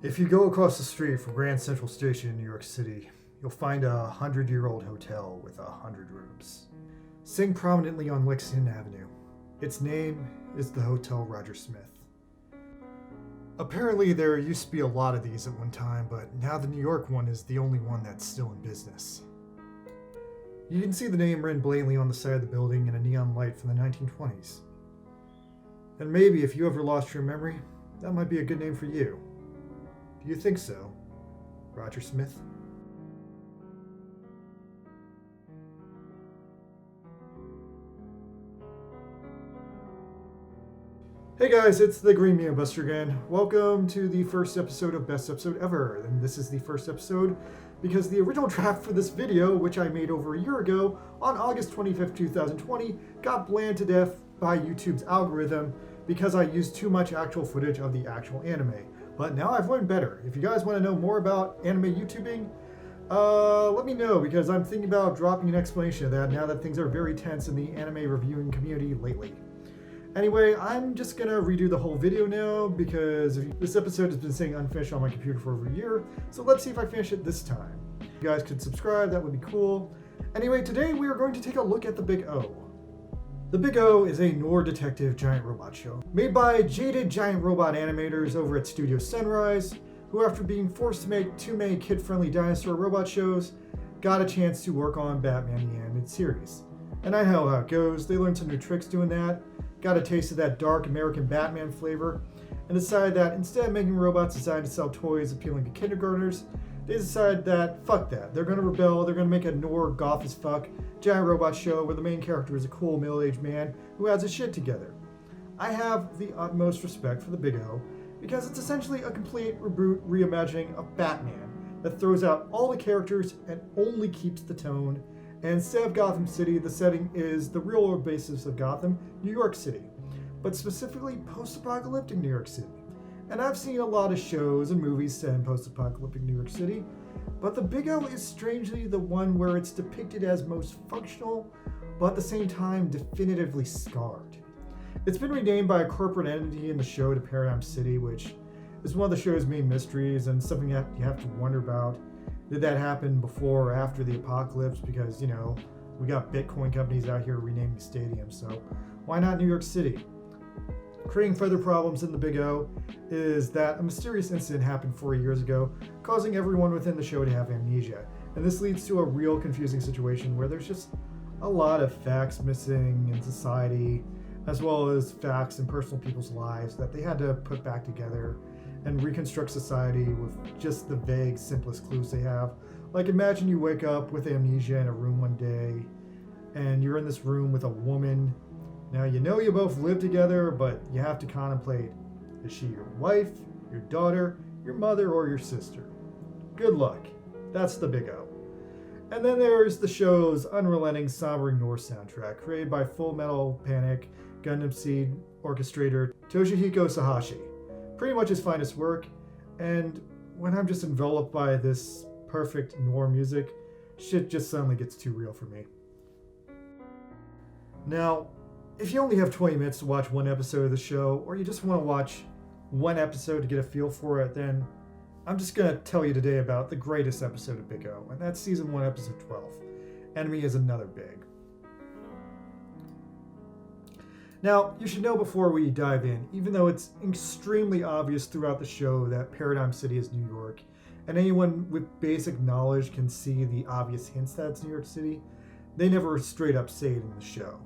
If you go across the street from Grand Central Station in New York City, you'll find a 100-year-old hotel with 100 rooms, sitting prominently on Lexington Avenue. Its name is the Hotel Roger Smith. Apparently there used to be a lot of these at one time, but now the New York one is the only one that's still in business. You can see the name written blatantly on the side of the building in a neon light from the 1920s. And maybe if you ever lost your memory, that might be a good name for you. Do you think so, Roger Smith? Hey guys, it's the Green Meat Buster again. Welcome to the first episode of Best Episode Ever. And this is the first episode because the original draft for this video, which I made over a year ago on August 25th, 2020, got banned to death by YouTube's algorithm because I used too much actual footage of the actual anime. But now I've learned better. If you guys want to know more about anime YouTubing, let me know, because I'm thinking about dropping an explanation of that now that things are very tense in the anime reviewing community lately. Anyway, I'm just gonna redo the whole video now because this episode has been sitting unfinished on my computer for over a year, so let's see if I finish it this time. If you guys could subscribe, that would be cool. Anyway, today we are going to take a look at The Big O. The Big O is a noir detective giant robot show made by jaded giant robot animators over at Studio Sunrise, who after being forced to make too many kid-friendly dinosaur robot shows, got a chance to work on Batman the Animated Series. And I know how it goes, they learned some new tricks doing that, got a taste of that dark American Batman flavor, and decided that instead of making robots designed to sell toys appealing to kindergartners, they decided that, fuck that, they're gonna rebel, they're gonna make a noir goth as fuck giant robot show where the main character is a cool middle-aged man who has his shit together. I have the utmost respect for The Big O because it's essentially a complete reboot reimagining of Batman that throws out all the characters and only keeps the tone. And instead of Gotham City, the setting is the real world basis of Gotham, New York City, but specifically post-apocalyptic New York City. And I've seen a lot of shows and movies set in post-apocalyptic New York City, but The Big O is strangely the one where it's depicted as most functional, but at the same time definitively scarred. It's been renamed by a corporate entity in the show to Paradigm City, which is one of the show's main mysteries and something that you have to wonder about. Did that happen before or after the apocalypse? Because, you know, we got Bitcoin companies out here renaming stadiums, so why not New York City? Creating further problems in The Big O is that a mysterious incident happened 4 years ago, causing everyone within the show to have amnesia. And this leads to a real confusing situation where there's just a lot of facts missing in society, as well as facts in personal people's lives that they had to put back together and reconstruct society with just the vague, simplest clues they have. Like, imagine you wake up with amnesia in a room one day, and you're in this room with a woman. Now, you know you both live together, but you have to contemplate, is she your wife, your daughter, your mother, or your sister? Good luck. That's The Big O. And then there's the show's unrelenting, sombering noir soundtrack, created by Full Metal Panic Gundam Seed orchestrator Toshihiko Sahashi. Pretty much his finest work, and when I'm just enveloped by this perfect noir music, shit just suddenly gets too real for me. Now, if you only have 20 minutes to watch one episode of the show, or you just want to watch one episode to get a feel for it, then I'm just going to tell you today about the greatest episode of Big O, and that's Season 1, Episode 12. Enemy is Another Big. Now, you should know before we dive in, even though it's extremely obvious throughout the show that Paradigm City is New York, and anyone with basic knowledge can see the obvious hints that it's New York City, they never straight up say it in the show.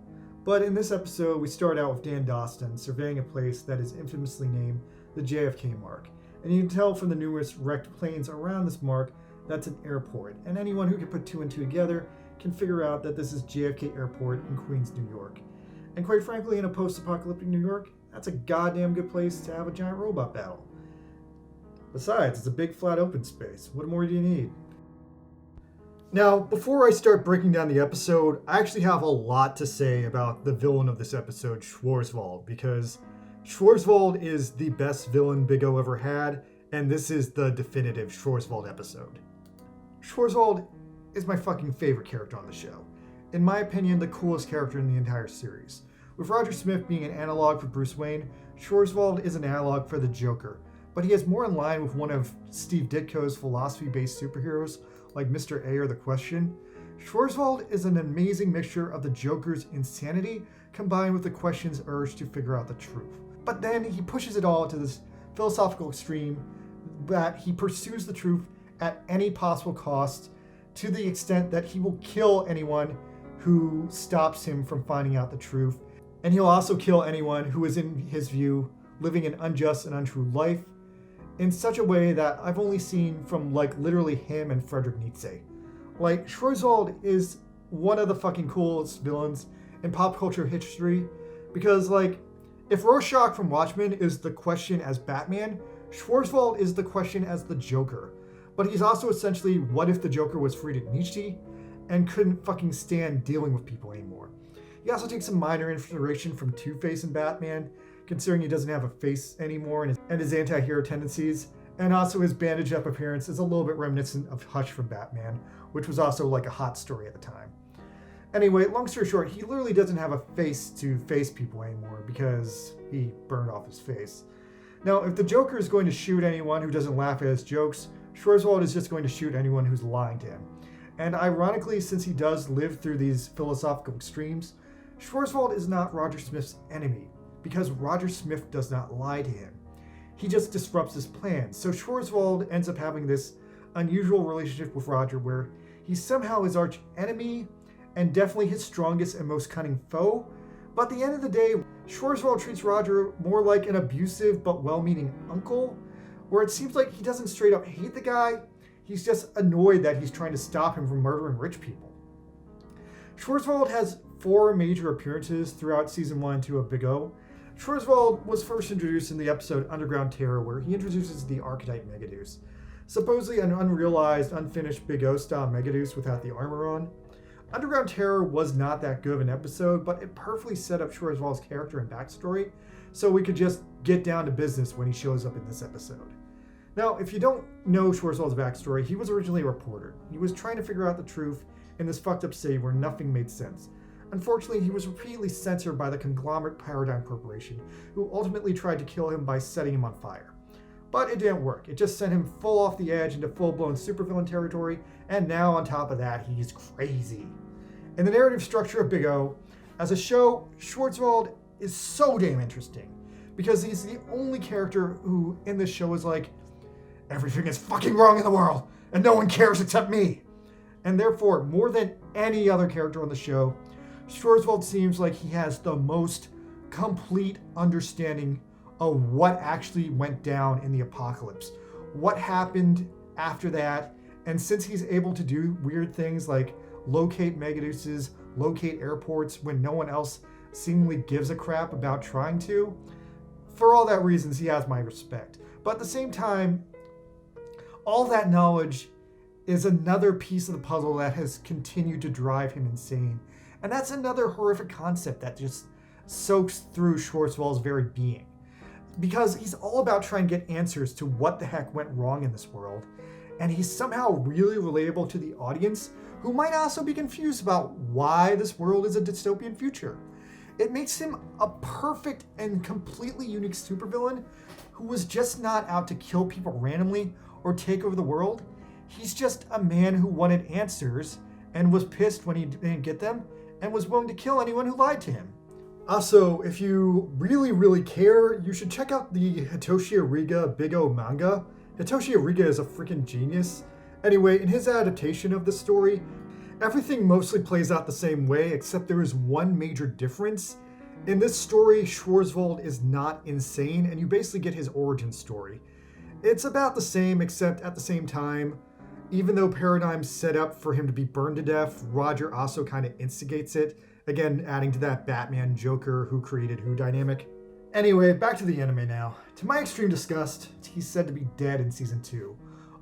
But in this episode, we start out with Dan Doston surveying a place that is infamously named the JFK Mark. And you can tell from the numerous wrecked planes around this mark that's an airport, and anyone who can put two and two together can figure out that this is JFK Airport in Queens, New York. And quite frankly, in a post-apocalyptic New York, that's a goddamn good place to have a giant robot battle. Besides, it's a big flat open space. What more do you need? Now, before I start breaking down the episode, I actually have a lot to say about the villain of this episode, Schwarzwald, because Schwarzwald is the best villain Big O ever had, and this is the definitive Schwarzwald episode. Schwarzwald is my fucking favorite character on the show. In my opinion, the coolest character in the entire series. With Roger Smith being an analog for Bruce Wayne, Schwarzwald is an analog for the Joker, but he is more in line with one of Steve Ditko's philosophy-based superheroes like Mr. A or The Question. Schwarzwald is an amazing mixture of the Joker's insanity combined with the Question's urge to figure out the truth. But then he pushes it all to this philosophical extreme that he pursues the truth at any possible cost, to the extent that he will kill anyone who stops him from finding out the truth. And he'll also kill anyone who is, in his view, living an unjust and untrue life in such a way that I've only seen from like literally him and Friedrich Nietzsche. Like, Schwarzwald is one of the fucking coolest villains in pop culture history, because like, if Rorschach from Watchmen is the Question as Batman, Schwarzwald is the Question as the Joker. But he's also essentially what if the Joker was Friedrich Nietzsche and couldn't fucking stand dealing with people anymore. He also takes some minor inspiration from Two-Face in Batman, considering he doesn't have a face anymore and his anti-hero tendencies, and also his bandaged up appearance is a little bit reminiscent of Hush from Batman, which was also like a hot story at the time. Anyway, long story short, he literally doesn't have a face to face people anymore because he burned off his face. Now, if the Joker is going to shoot anyone who doesn't laugh at his jokes, Schwarzwald is just going to shoot anyone who's lying to him. And ironically, since he does live through these philosophical extremes, Schwarzwald is not Roger Smith's enemy, because Roger Smith does not lie to him. He just disrupts his plans. So Schwarzwald ends up having this unusual relationship with Roger where he's somehow his arch enemy and definitely his strongest and most cunning foe. But at the end of the day, Schwarzwald treats Roger more like an abusive but well-meaning uncle, where it seems like he doesn't straight up hate the guy, he's just annoyed that he's trying to stop him from murdering rich people. Schwarzwald has 4 major appearances throughout Season 1 and 2 of Big O. Schwarzwald was first introduced in the episode Underground Terror, where he introduces the archetype Megadeus, supposedly an unrealized, unfinished Big O-style Megadeus without the armor on. Underground Terror was not that good of an episode, but it perfectly set up Schwarzwald's character and backstory, so we could just get down to business when he shows up in this episode. Now, if you don't know Schwarzwald's backstory, he was originally a reporter. He was trying to figure out the truth in this fucked up city where nothing made sense. Unfortunately, he was repeatedly censored by the conglomerate Paradigm Corporation, who ultimately tried to kill him by setting him on fire. But it didn't work. It just sent him full off the edge into full-blown supervillain territory, and now on top of that, he's crazy. In the narrative structure of Big O, as a show, Schwarzwald is so damn interesting, because he's the only character who in this show is like, everything is fucking wrong in the world, and no one cares except me. And therefore, more than any other character on the show, Schwarzwald seems like he has the most complete understanding of what actually went down in the apocalypse, what happened after that, and since he's able to do weird things like locate Megadeuses, locate airports when no one else seemingly gives a crap about trying to, for all that reasons he has my respect. But at the same time, all that knowledge is another piece of the puzzle that has continued to drive him insane. And that's another horrific concept that just soaks through Schwarzwald's very being. Because he's all about trying to get answers to what the heck went wrong in this world. And he's somehow really relatable to the audience, who might also be confused about why this world is a dystopian future. It makes him a perfect and completely unique supervillain who was just not out to kill people randomly or take over the world. He's just a man who wanted answers and was pissed when he didn't get them and was willing to kill anyone who lied to him. Also, if you really care, you should check out the Hitoshi Ariga Big O manga. Hitoshi Ariga is a freaking genius. Anyway, in his adaptation of the story, everything mostly plays out the same way, except there is one major difference. In this story, Schwarzwald is not insane, and you basically get his origin story. It's about the same, except at the same time, even though Paradigm's set up for him to be burned to death, Roger also kind of instigates it, again adding to that Batman Joker who created who dynamic. Anyway, back to the anime now. To my extreme disgust, he's said to be dead in Season 2.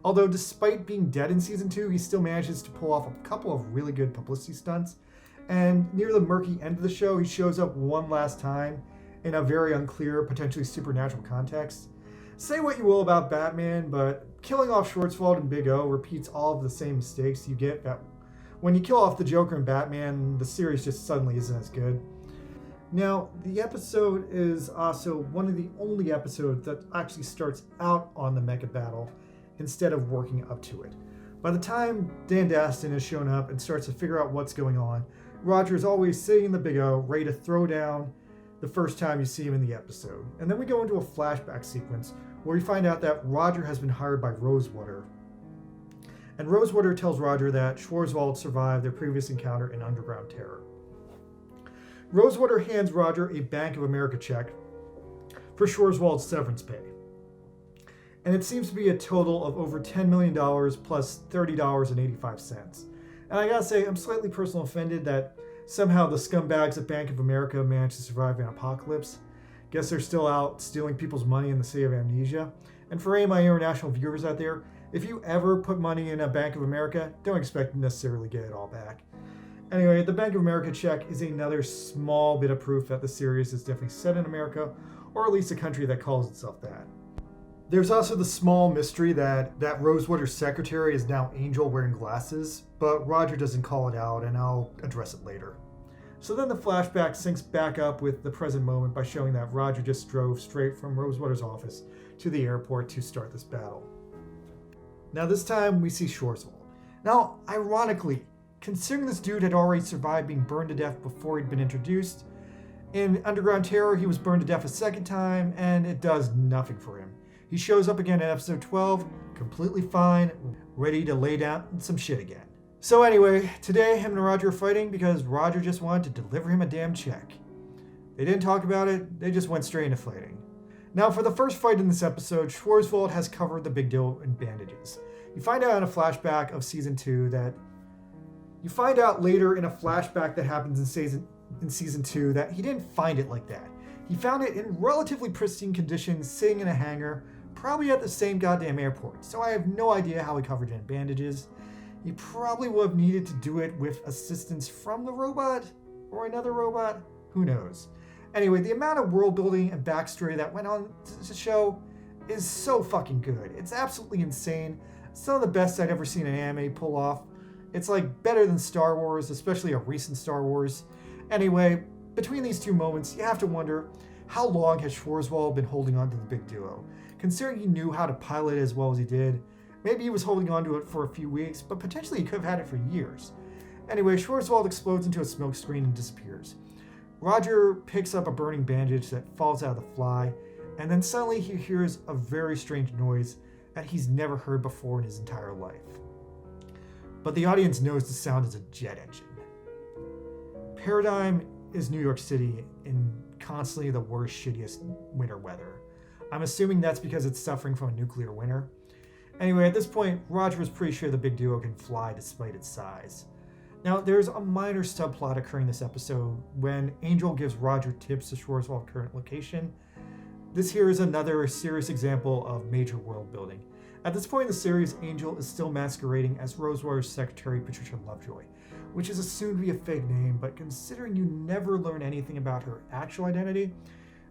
Although despite being dead in Season 2, he still manages to pull off a couple of really good publicity stunts, and near the murky end of the show, he shows up one last time in a very unclear, potentially supernatural context. Say what you will about Batman, but killing off Schwarzwald and Big O repeats all of the same mistakes you get that when you kill off the Joker and Batman, the series just suddenly isn't as good. Now, the episode is also one of the only episodes that actually starts out on the mecha battle instead of working up to it. By the time Dan Daston has shown up and starts to figure out what's going on, Roger is always sitting in the Big O, ready to throw down the first time you see him in the episode. And then we go into a flashback sequence where we find out that Roger has been hired by Rosewater. And Rosewater tells Roger that Schwarzwald survived their previous encounter in Underground Terror. Rosewater hands Roger a Bank of America check for Schwarzwald's severance pay. And it seems to be a total of over $10 million plus $30.85. And I gotta say, I'm slightly personally offended that somehow the scumbags at Bank of America managed to survive an apocalypse. Guess they're still out stealing people's money in the City of Amnesia. And for any of my international viewers out there, if you ever put money in a Bank of America, don't expect to necessarily get it all back. Anyway, the Bank of America check is another small bit of proof that the series is definitely set in America, or at least a country that calls itself that. There's also the small mystery that Rosewater's secretary is now Angel wearing glasses, but Roger doesn't call it out, and I'll address it later. So then the flashback syncs back up with the present moment by showing that Roger just drove straight from Rosewater's office to the airport to start this battle. Now this time we see Schwarzwald. Now, ironically, considering this dude had already survived being burned to death before he'd been introduced, in Underground Terror he was burned to death a second time, and it does nothing for him. He shows up again in episode 12, completely fine, ready to lay down some shit again. So anyway, today him and Roger are fighting because Roger just wanted to deliver him a damn check. They didn't talk about it, they just went straight into fighting. Now for the first fight in this episode, Schwarzwald has covered the big deal in bandages. You find out in a flashback of season 2 that happens in season 2 that he didn't find it like that. He found it in relatively pristine condition sitting in a hangar, probably at the same goddamn airport. So I have no idea how he covered it in bandages. He probably would have needed to do it with assistance from the robot or another robot. Who knows? Anyway, the amount of world building and backstory that went on to the show is so fucking good. It's absolutely insane. Some of the best I'd ever seen an anime pull off. It's like better than Star Wars, especially a recent Star Wars. Anyway, between these two moments, you have to wonder, how long has Schwarzwald been holding on to the big duo? Considering he knew how to pilot it as well as he did, maybe he was holding on to it for a few weeks, but potentially he could have had it for years. Anyway, Schwarzwald explodes into a smoke screen and disappears. Roger picks up a burning bandage that falls out of the fly, and then suddenly he hears a very strange noise that he's never heard before in his entire life. But the audience knows the sound is a jet engine. Paradigm is New York City in constantly the worst, shittiest winter weather. I'm assuming that's because it's suffering from a nuclear winter. Anyway, at this point, Roger was pretty sure the big duo can fly despite its size. Now, there's a minor subplot occurring this episode when Angel gives Roger tips to Schwarzwald's current location. This here is another serious example of major world building. At this point in the series, Angel is still masquerading as Rosewater's secretary, Patricia Lovejoy, which is assumed to be a fake name, but considering you never learn anything about her actual identity,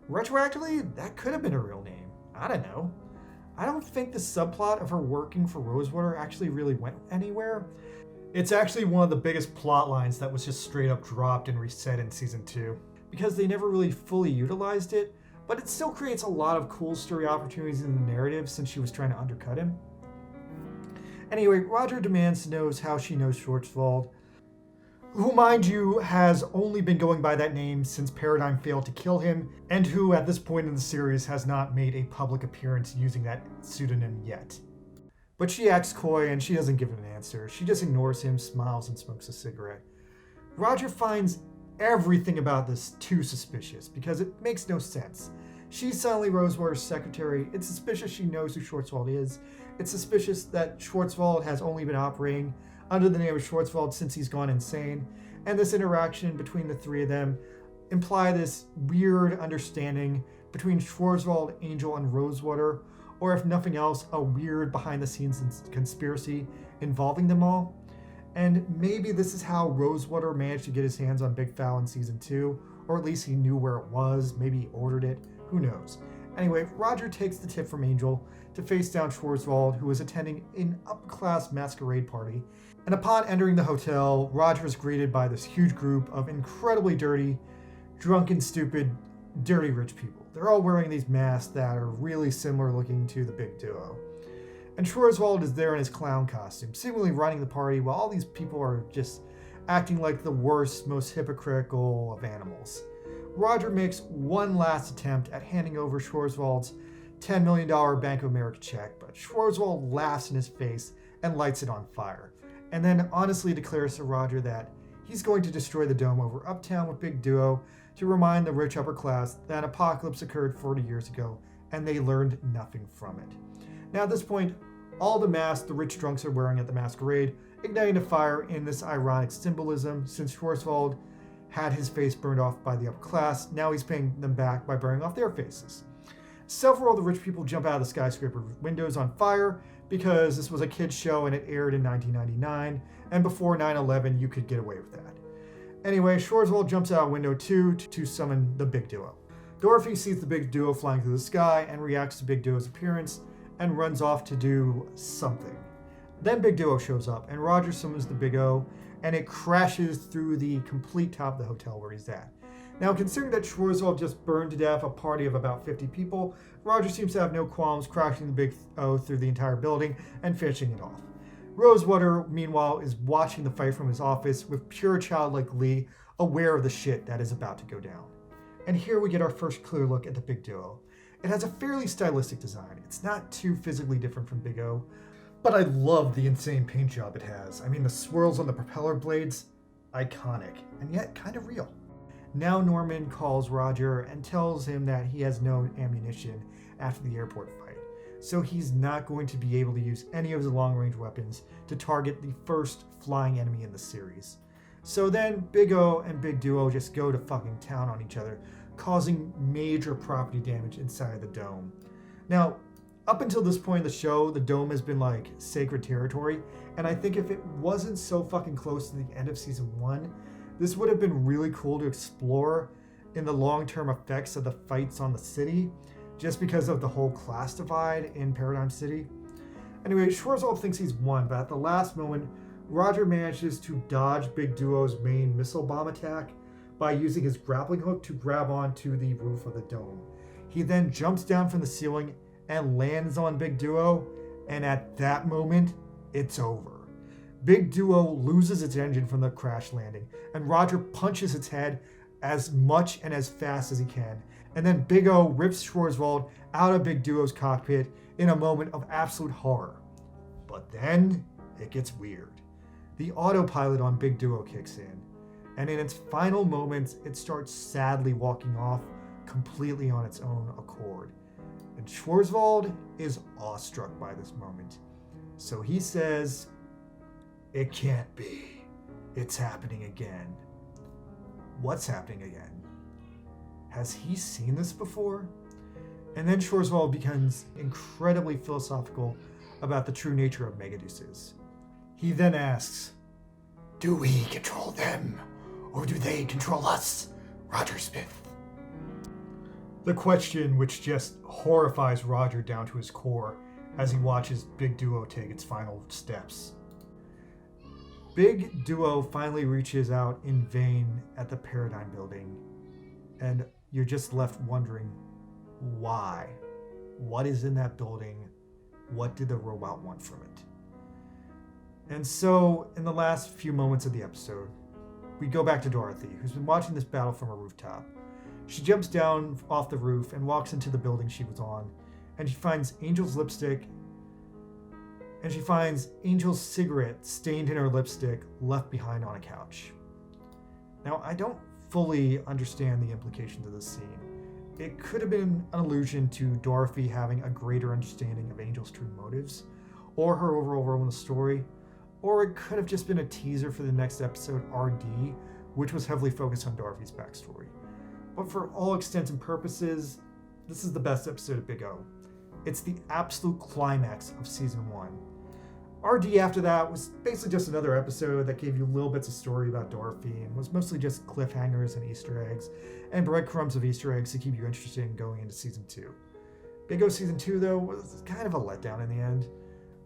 retroactively, that could have been her real name. I don't know. I don't think the subplot of her working for Rosewater actually really went anywhere. It's actually one of the biggest plot lines that was just straight up dropped and reset in season 2, because they never really fully utilized it, but it still creates a lot of cool story opportunities in the narrative since she was trying to undercut him. Anyway, Roger demands to know how she knows Schwarzwald, who, mind you, has only been going by that name since Paradigm failed to kill him, and who, at this point in the series, has not made a public appearance using that pseudonym yet. But she acts coy and she doesn't give him an answer. She just ignores him, smiles, and smokes a cigarette. Roger finds everything about this too suspicious because it makes no sense. She's suddenly Rosewater's secretary. It's suspicious she knows who Schwarzwald is. It's suspicious that Schwarzwald has only been operating under the name of Schwarzwald since he's gone insane. And this interaction between the three of them imply this weird understanding between Schwarzwald, Angel, and Rosewater, or if nothing else, a weird behind-the-scenes conspiracy involving them all. And maybe this is how Rosewater managed to get his hands on Big Foul in season 2, or at least he knew where it was, maybe he ordered it, who knows. Anyway, Roger takes the tip from Angel to face down Schwarzwald, who is attending an upper-class masquerade party. And upon entering the hotel, Roger is greeted by this huge group of incredibly dirty, drunken, stupid, dirty rich people. They're all wearing these masks that are really similar looking to the big duo. And Schwarzwald is there in his clown costume, seemingly running the party while all these people are just acting like the worst, most hypocritical of animals. Roger makes one last attempt at handing over Schwarzwald's $10 million Bank of America check, but Schwarzwald laughs in his face and lights it on fire, and then honestly declares to Roger that he's going to destroy the dome over Uptown with Big Duo to remind the rich upper class that an apocalypse occurred 40 years ago and they learned nothing from it. Now at this point, all the masks the rich drunks are wearing at the masquerade igniting a fire in this ironic symbolism. Since Schwarzwald had his face burned off by the upper class, now he's paying them back by burning off their faces. Several of the rich people jump out of the skyscraper windows on fire because this was a kid's show and it aired in 1999, and before 9/11 you could get away with that. Anyway, Schwarzwald jumps out of window 2 to summon the big duo. Dorothy sees the big duo flying through the sky and reacts to Big Duo's appearance and runs off to do something. Then Big Duo shows up and Roger summons the Big O and it crashes through the complete top of the hotel where he's at. Now, considering that Schwarzwald just burned to death a party of about 50 people, Roger seems to have no qualms crashing the Big O through the entire building and finishing it off. Rosewater, meanwhile, is watching the fight from his office with pure childlike glee, aware of the shit that is about to go down. And here we get our first clear look at the Big Duo. It has a fairly stylistic design. It's not too physically different from Big O, but I love the insane paint job it has. I mean, the swirls on the propeller blades, iconic, and yet kind of real. Now Norman calls Roger and tells him that he has no ammunition after the airport fight, so he's not going to be able to use any of his long-range weapons to target the first flying enemy in the series. So then Big O and Big Duo just go to fucking town on each other, causing major property damage inside the dome. Now, up until this point in the show, the dome has been like sacred territory, and I think if it wasn't so fucking close to the end of season 1, this would have been really cool to explore in the long-term effects of the fights on the city, just because of the whole class divide in Paradigm City. Anyway, Schwarzwald thinks he's won, but at the last moment, Roger manages to dodge Big Duo's main missile bomb attack by using his grappling hook to grab onto the roof of the dome. He then jumps down from the ceiling and lands on Big Duo, and at that moment, it's over. Big Duo loses its engine from the crash landing, and Roger punches its head as much and as fast as he can, and then Big O rips Schwarzwald out of Big Duo's cockpit in a moment of absolute horror. But then, it gets weird. The autopilot on Big Duo kicks in, and in its final moments, it starts sadly walking off completely on its own accord. And Schwarzwald is awestruck by this moment. So he says, "It can't be. It's happening again." What's happening again? Has he seen this before? And then Schwarzwald becomes incredibly philosophical about the true nature of Megadeuces. He then asks, "Do we control them, or do they control us, Roger Smith?" The question which just horrifies Roger down to his core as he watches Big Duo take its final steps. Big Duo finally reaches out in vain at the Paradigm Building, and you're just left wondering, why? What is in that building? What did the robot want from it? And so, in the last few moments of the episode, we go back to Dorothy, who's been watching this battle from a rooftop. She jumps down off the roof and walks into the building she was on, and she finds Angel's lipstick, and she finds Angel's cigarette stained in her lipstick left behind on a couch. Now, I don't fully understand the implications of this scene. It could have been an allusion to Dorothy having a greater understanding of Angel's true motives, or her overall role in the story, or it could have just been a teaser for the next episode, RD, which was heavily focused on Dorothy's backstory. But for all intents and purposes, this is the best episode of Big O. It's the absolute climax of season 1. RD after that was basically just another episode that gave you little bits of story about Dorothy and was mostly just cliffhangers and Easter eggs and breadcrumbs of Easter eggs to keep you interested in going into season 2. Big O season 2, though, was kind of a letdown in the end.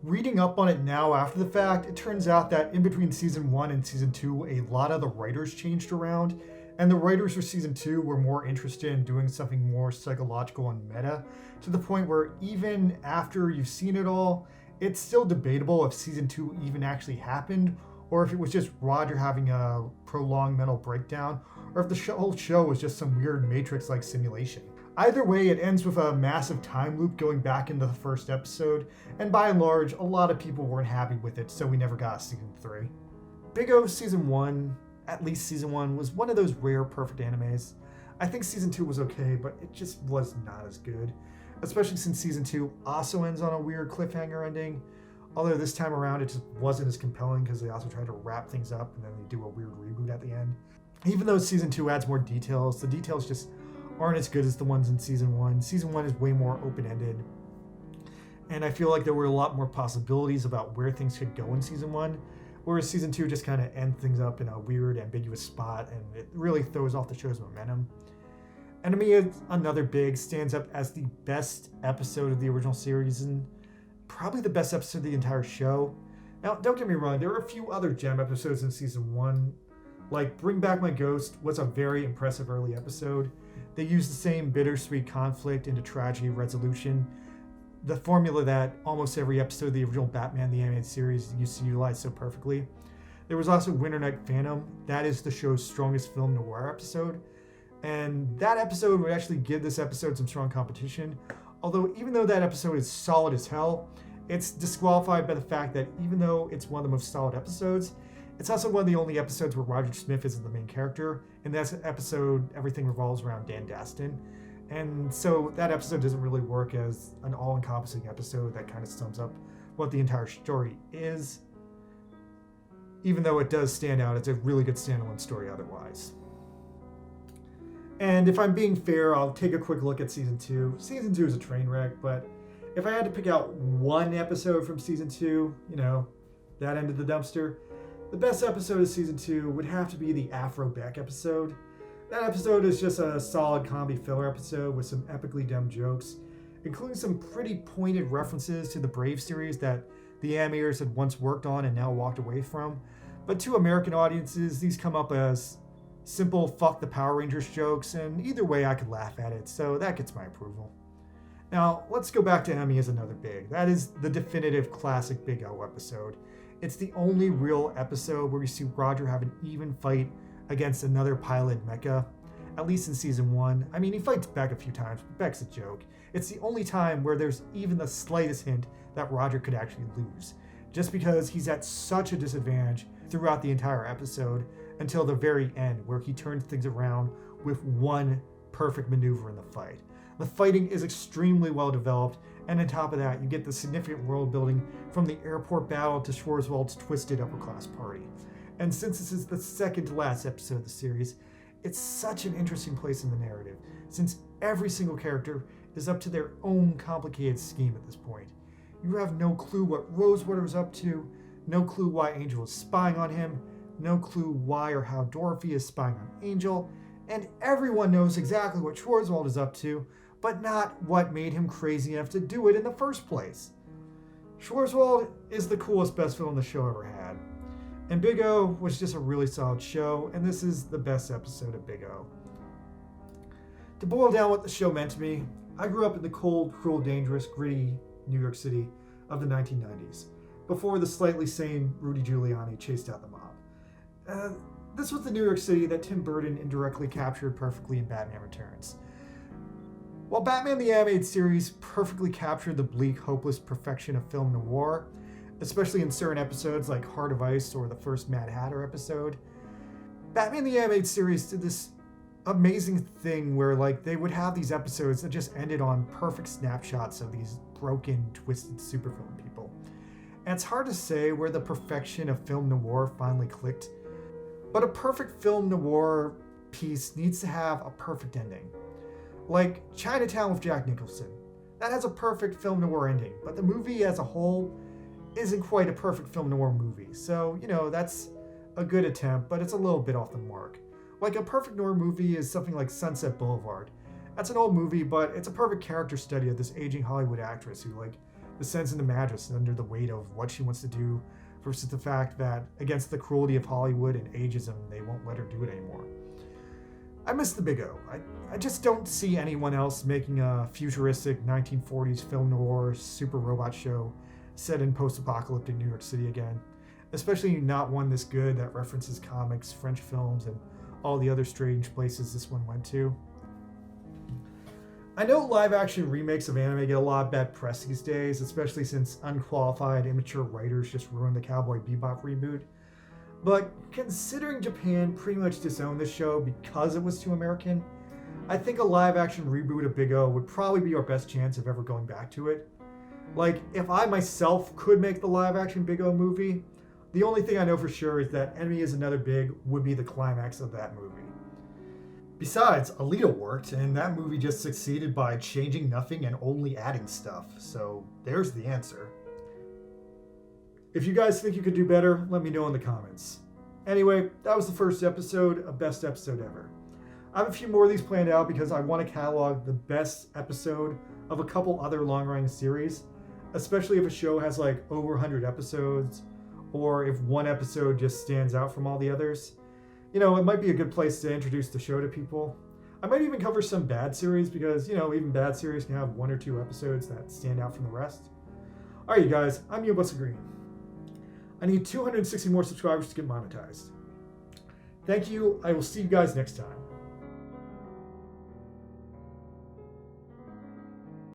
Reading up on it now after the fact, it turns out that in between season 1 and season 2, a lot of the writers changed around, And the writers for season 2 were more interested in doing something more psychological and meta, to the point where even after you've seen it all, it's still debatable if season 2 even actually happened, or if it was just Roger having a prolonged mental breakdown, or if the whole show was just some weird Matrix-like simulation. Either way, it ends with a massive time loop going back into the first episode, and by and large, a lot of people weren't happy with it, so we never got season 3. Big O season 1, at least season 1, was one of those rare perfect animes. I think season 2 was okay, but it just was not as good, especially since season 2 also ends on a weird cliffhanger ending, although this time around it just wasn't as compelling because they also tried to wrap things up and then they do a weird reboot at the end. Even though season 2 adds more details, the details just aren't as good as the ones in season 1. Season 1 is way more open-ended, and I feel like there were a lot more possibilities about where things could go in season 1, whereas season 2 just kind of ends things up in a weird, ambiguous spot, and it really throws off the show's momentum. Enemy is Another Big stands up as the best episode of the original series, and probably the best episode of the entire show. Now, don't get me wrong, there were a few other gem episodes in season 1, like Bring Back My Ghost was a very impressive early episode. They used the same bittersweet conflict into tragedy resolution, the formula that almost every episode of the original Batman the Animated Series used to utilize so perfectly. There was also Winter Night Phantom. That is the show's strongest film noir episode, and that episode would actually give this episode some strong competition, although even though that episode is solid as hell, it's disqualified by the fact that even though it's one of the most solid episodes, it's also one of the only episodes where Roger Smith isn't the main character. In that episode, everything revolves around Dan Daston. And so that episode doesn't really work as an all-encompassing episode that kind of sums up what the entire story is, even though it does stand out. It's a really good standalone story otherwise. And if I'm being fair, I'll take a quick look at season 2. Season 2 is a train wreck, but if I had to pick out one episode from season 2, that end of the dumpster, the best episode of season 2 would have to be the Afro Beck episode. That episode is just a solid comedy filler episode with some epically dumb jokes, including some pretty pointed references to the Brave series that the animators had once worked on and now walked away from. But to American audiences, these come up as simple fuck the Power Rangers jokes, and either way I could laugh at it, so that gets my approval. Now, let's go back to Enemy is Another Big. That is the definitive classic Big O episode. It's the only real episode where we see Roger have an even fight against another pilot mecha, at least in season 1. I mean, he fights Beck a few times, but Beck's a joke. It's the only time where there's even the slightest hint that Roger could actually lose, just because he's at such a disadvantage throughout the entire episode until the very end, where he turns things around with one perfect maneuver in the fight. The fighting is extremely well developed, and on top of that, you get the significant world building from the airport battle to Schwarzwald's twisted upper-class party. And since this is the second to last episode of the series, it's such an interesting place in the narrative, since every single character is up to their own complicated scheme at this point. You have no clue what Rosewater is up to, no clue why Angel is spying on him, no clue why or how Dorothy is spying on Angel, and everyone knows exactly what Schwarzwald is up to, but not what made him crazy enough to do it in the first place. Schwarzwald is the coolest best villain the show ever had. And Big O was just a really solid show, and this is the best episode of Big O. To boil down what the show meant to me, I grew up in the cold, cruel, dangerous, gritty New York City of the 1990s, before the slightly sane Rudy Giuliani chased out the mob. This was the New York City that Tim Burton indirectly captured perfectly in Batman Returns. While Batman the Animated Series perfectly captured the bleak, hopeless perfection of film noir, especially in certain episodes like Heart of Ice or the first Mad Hatter episode, Batman the Animated Series did this amazing thing where they would have these episodes that just ended on perfect snapshots of these broken, twisted supervillain people. And it's hard to say where the perfection of film noir finally clicked, but a perfect film noir piece needs to have a perfect ending. Like Chinatown with Jack Nicholson. That has a perfect film noir ending, but the movie as a whole isn't quite a perfect film noir movie. So, that's a good attempt, but it's a little bit off the mark. Like a perfect noir movie is something like Sunset Boulevard. That's an old movie, but it's a perfect character study of this aging Hollywood actress who descends into madness under the weight of what she wants to do versus the fact that against the cruelty of Hollywood and ageism, they won't let her do it anymore. I miss the Big O. I just don't see anyone else making a futuristic 1940s film noir super robot show set in post-apocalyptic New York City again. Especially not one this good that references comics, French films, and all the other strange places this one went to. I know live-action remakes of anime get a lot of bad press these days, especially since unqualified, immature writers just ruined the Cowboy Bebop reboot. But considering Japan pretty much disowned this show because it was too American, I think a live-action reboot of Big O would probably be our best chance of ever going back to it. Like, if I myself could make the live-action Big O movie, the only thing I know for sure is that Enemy is Another Big would be the climax of that movie. Besides, Alita worked, and that movie just succeeded by changing nothing and only adding stuff, so there's the answer. If you guys think you could do better, let me know in the comments. Anyway, that was the first episode of Best Episode Ever. I have a few more of these planned out because I want to catalog the best episode of a couple other long-running series, especially if a show has like over 100 episodes, or if one episode just stands out from all the others. You know, it might be a good place to introduce the show to people. I might even cover some bad series because, you know, even bad series can have 1 or 2 episodes that stand out from the rest. Alright, you guys, I'm Buster Green. I need 260 more subscribers to get monetized. Thank you. I will see you guys next time.